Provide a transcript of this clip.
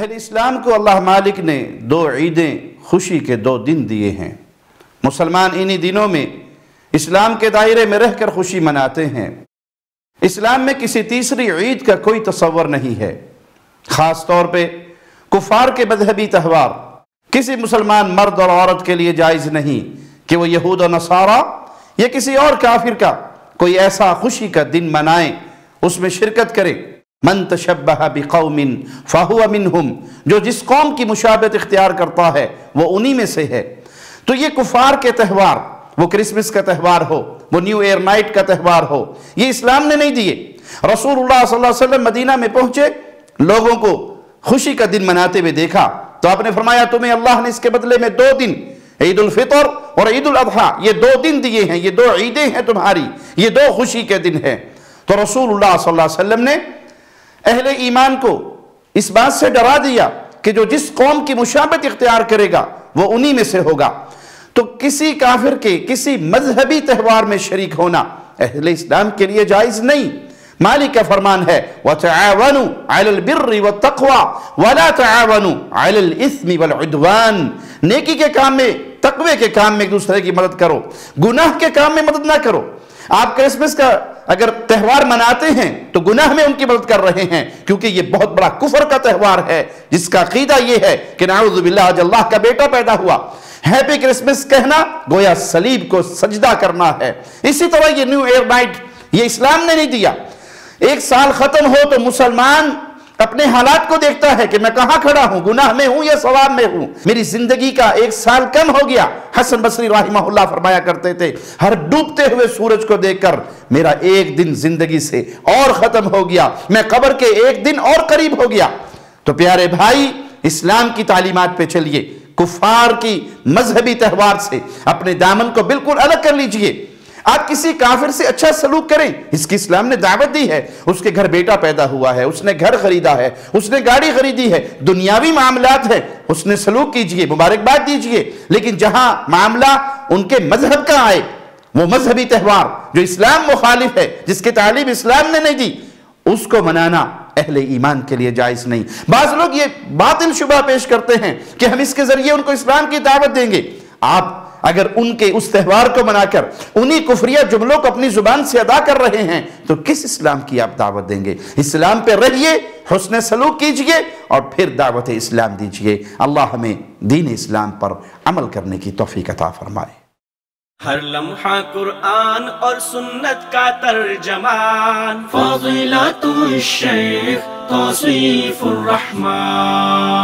اہل اسلام کو اللہ مالک نے 2 عیدیں خوشی کے 2 دن دیے ہیں۔ مسلمان انہی دنوں میں اسلام کے دائرے میں رہ کر خوشی مناتے ہیں۔ اسلام میں کسی تیسری عید کا کوئی تصور نہیں ہے۔ خاص طور پہ کفار کے مذہبی تہوار کسی مسلمان مرد اور عورت کے لیے جائز نہیں کہ وہ یہود و نصارہ یا کسی اور کافر کا کوئی ایسا خوشی کا دن منائیں، اس میں شرکت کرے۔ من تشبہ بقوم فہو منہم، جو جس قوم کی مشابہت اختیار کرتا ہے وہ انہی میں سے ہے۔ تو یہ کفار کے تہوار، وہ کرسمس کا تہوار ہو، وہ نیو ایئر نائٹ کا تہوار ہو، یہ اسلام نے نہیں دیے۔ رسول اللہ صلی اللہ علیہ وسلم مدینہ میں پہنچے، لوگوں کو خوشی کا دن مناتے ہوئے دیکھا تو آپ نے فرمایا تمہیں اللہ نے اس کے بدلے میں 2 دن، عید الفطر اور عید الاضحیٰ، یہ 2 دن دیے ہیں، یہ 2 عیدیں ہیں تمہاری، یہ 2 خوشی کے دن ہیں۔ تو رسول اللہ صلی اللہ علیہ وسلم نے اہل ایمان کو اس بات سے ڈرا دیا کہ جو جس قوم کی مشابہت اختیار کرے گا وہ انہی میں سے ہوگا۔ تو کسی کافر کے کسی مذہبی تہوار میں شریک ہونا اہل اسلام کے لیے جائز نہیں۔ مالک کا فرمان ہے وَتَعَاوَنُوا عَلَى الْبِرِّ وَالتَّقْوَى وَلَا تَعَاوَنُوا عَلَى الْإِثْمِ وَالْعُدْوَانِ، نیکی کے کام میں، تقوی کے کام میں ایک دوسرے کی مدد کرو، گناہ کے کام میں مدد نہ کرو۔ آپ کرسمس کا اگر تہوار مناتے ہیں تو گناہ میں ان کی مدد کر رہے ہیں، کیونکہ یہ بہت بڑا کفر کا تہوار ہے جس کا عقیدہ یہ ہے کہ نعوذ باللہ آج اللہ کا بیٹا پیدا ہوا۔ ہیپی کرسمس کہنا گویا صلیب کو سجدہ کرنا ہے۔ اسی طرح یہ نیو ایئر نائٹ یہ اسلام نے نہیں دیا۔ ایک سال ختم ہو تو مسلمان اپنے حالات کو دیکھتا ہے کہ میں کہاں کھڑا ہوں، گناہ میں ہوں یا ثواب میں ہوں، میری زندگی کا 1 سال کم ہو گیا۔ حسن بصری رحمہ اللہ فرمایا کرتے تھے ہر ڈوبتے ہوئے سورج کو دیکھ کر میرا 1 دن زندگی سے اور ختم ہو گیا، میں قبر کے 1 دن اور قریب ہو گیا۔ تو پیارے بھائی، اسلام کی تعلیمات پہ چلیے، کفار کی مذہبی تہوار سے اپنے دامن کو بالکل الگ کر لیجئے۔ آپ کسی کافر سے اچھا سلوک کریں، اس کی اسلام نے دعوت دی ہے۔ اس کے گھر بیٹا پیدا ہوا ہے، اس نے گھر خریدا ہے، اس نے گاڑی خریدی ہے، دنیاوی معاملات ہیں، اس نے سلوک کیجئے، مبارکباد دیجئے۔ لیکن جہاں معاملہ ان کے مذہب کا آئے، وہ مذہبی تہوار جو اسلام مخالف ہے، جس کی تعلیم اسلام نے نہیں دی، اس کو منانا اہل ایمان کے لیے جائز نہیں۔ بعض لوگ یہ باطل شبہ پیش کرتے ہیں کہ ہم اس کے ذریعے ان کو اسلام کی دعوت دیں گے۔ آپ اگر ان کے اس تہوار کو منا کر انہی کفریہ جملوں کو اپنی زبان سے ادا کر رہے ہیں تو کس اسلام کی آپ دعوت دیں گے؟ اسلام پہ رہیے، حسن سلوک کیجئے اور پھر دعوت اسلام دیجئے۔ اللہ ہمیں دین اسلام پر عمل کرنے کی توفیق عطا فرمائے۔ ہر لمحہ قرآن اور سنت کا ترجمان، فضیلت الشیخ توصیف الرحمان۔